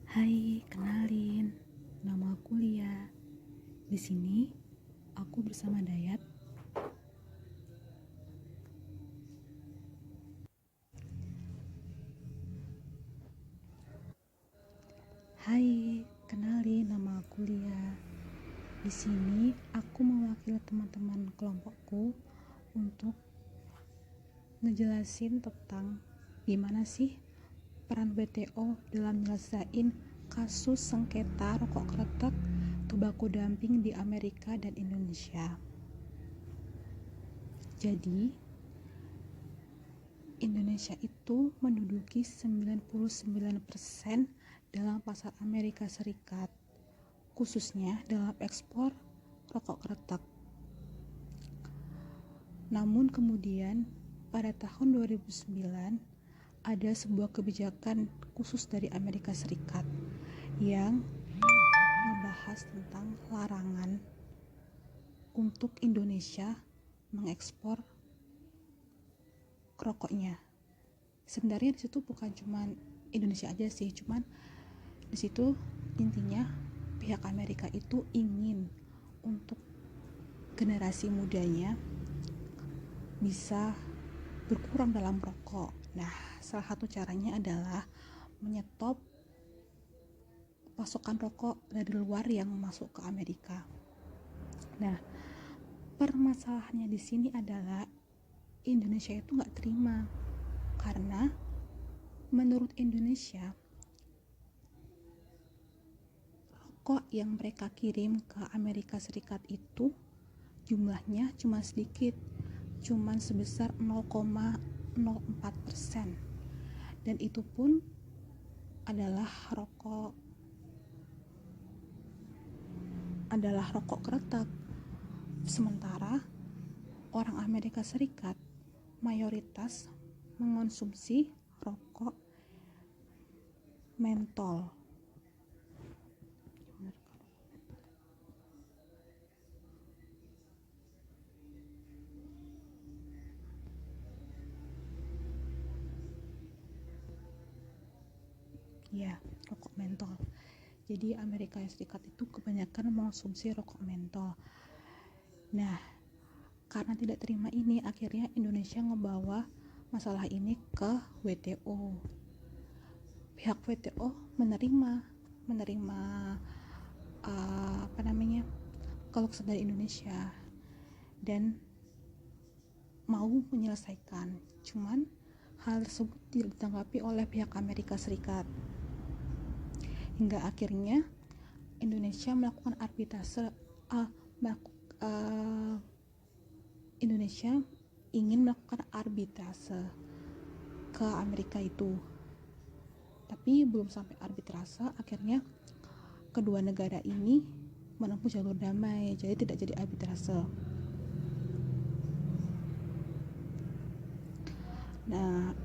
Hai, kenalin. Nama aku Lia. Di sini aku bersama Dayat. Hai, kenalin nama aku Lia. Di sini aku mewakili teman-teman kelompokku untuk ngejelasin tentang gimana sih peran WTO dalam nyelesain kasus sengketa rokok kretek tobacco dumping di Amerika dan Indonesia. Jadi, Indonesia itu menduduki 99% dalam pasar Amerika Serikat, khususnya dalam ekspor rokok kretek. Namun kemudian pada tahun 2009 ada sebuah kebijakan khusus dari Amerika Serikat yang membahas tentang larangan untuk Indonesia mengekspor rokoknya. Sebenarnya di situ bukan cuma Indonesia aja sih, cuman di situ intinya pihak Amerika itu ingin untuk generasi mudanya bisa berkurang dalam rokok. Nah, salah satu caranya adalah menyetop pasokan rokok dari luar yang masuk ke Amerika. Nah, permasalahannya di sini adalah Indonesia itu nggak terima karena menurut Indonesia rokok yang mereka kirim ke Amerika Serikat itu jumlahnya cuma sedikit, cuma sebesar 0,04%, dan itu pun adalah rokok kretek. Sementara orang Amerika Serikat mayoritas mengonsumsi rokok mentol. Ya, rokok mentol. Jadi Amerika Serikat itu kebanyakan mengonsumsi rokok mentol. Nah, karena tidak terima ini, akhirnya Indonesia ngebawa masalah ini ke WTO. Pihak WTO menerima keluh kesah dari Indonesia dan mau menyelesaikan. Cuman hal tersebut tidak ditanggapi oleh pihak Amerika Serikat. Hingga akhirnya Indonesia melakukan Indonesia ingin melakukan arbitrase ke Amerika itu. Tapi belum sampai arbitrase, akhirnya kedua negara ini menempuh jalur damai, jadi tidak jadi arbitrase. Nah,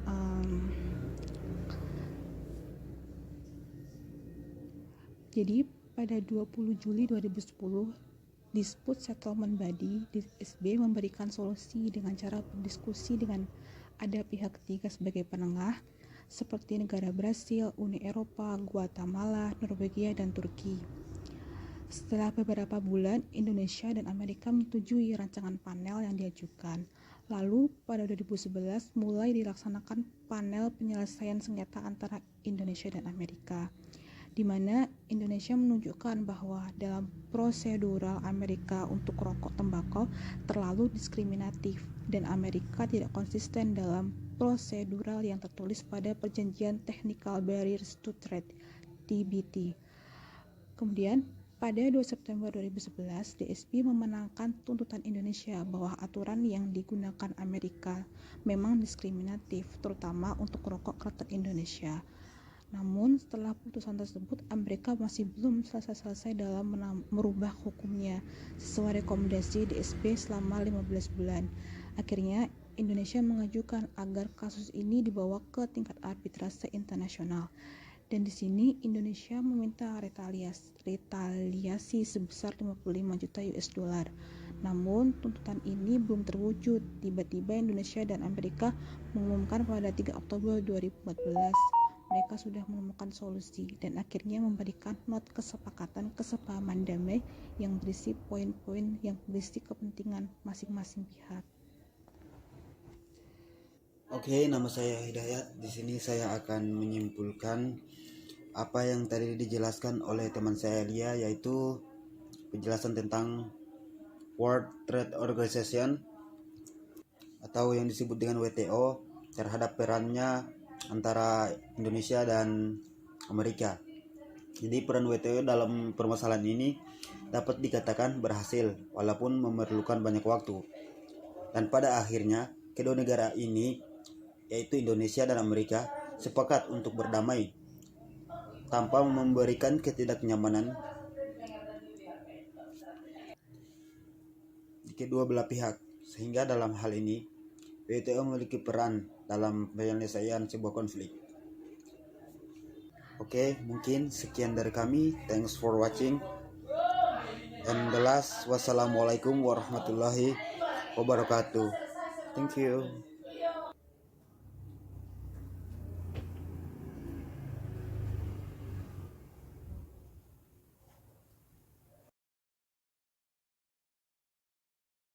jadi pada 20 Juli 2010, Dispute Settlement Body (DSB) memberikan solusi dengan cara berdiskusi dengan ada pihak ketiga sebagai penengah seperti negara Brasil, Uni Eropa, Guatemala, Norwegia, dan Turki. Setelah beberapa bulan, Indonesia dan Amerika menyetujui rancangan panel yang diajukan. Lalu pada 2011 mulai dilaksanakan panel penyelesaian sengketa antara Indonesia dan Amerika, di mana Indonesia menunjukkan bahwa dalam prosedural Amerika untuk rokok tembakau terlalu diskriminatif dan Amerika tidak konsisten dalam prosedural yang tertulis pada Perjanjian Technical Barriers to Trade (TBT). Kemudian pada 2 September 2011, DSB memenangkan tuntutan Indonesia bahwa aturan yang digunakan Amerika memang diskriminatif, terutama untuk rokok kretek Indonesia. Namun setelah putusan tersebut, Amerika masih belum selesai dalam merubah hukumnya sesuai rekomendasi DSB selama 15 bulan. Akhirnya Indonesia mengajukan agar kasus ini dibawa ke tingkat arbitrase internasional. Dan di sini Indonesia meminta retaliasi sebesar 55 juta US dollar. Namun tuntutan ini belum terwujud. Tiba-tiba Indonesia dan Amerika mengumumkan pada 3 Oktober 2014 mereka sudah menemukan solusi dan akhirnya memberikan not kesepakatan kesepahaman damai yang berisi poin-poin yang berisi kepentingan masing-masing pihak. Oke, nama saya Hidayat. Di sini saya akan menyimpulkan apa yang tadi dijelaskan oleh teman saya Lia, yaitu penjelasan tentang World Trade Organization atau yang disebut dengan WTO terhadap perannya antara Indonesia dan Amerika. Jadi peran WTO dalam permasalahan ini dapat dikatakan berhasil walaupun memerlukan banyak waktu. Dan pada akhirnya kedua negara ini, yaitu Indonesia dan Amerika, sepakat untuk berdamai tanpa memberikan ketidaknyamanan di kedua belah pihak. Sehingga dalam hal ini WTO memiliki peran dalam penyelesaian sebuah konflik. Oke, mungkin sekian dari kami. Thanks for watching. And the last, wassalamualaikum warahmatullahi wabarakatuh. Thank you.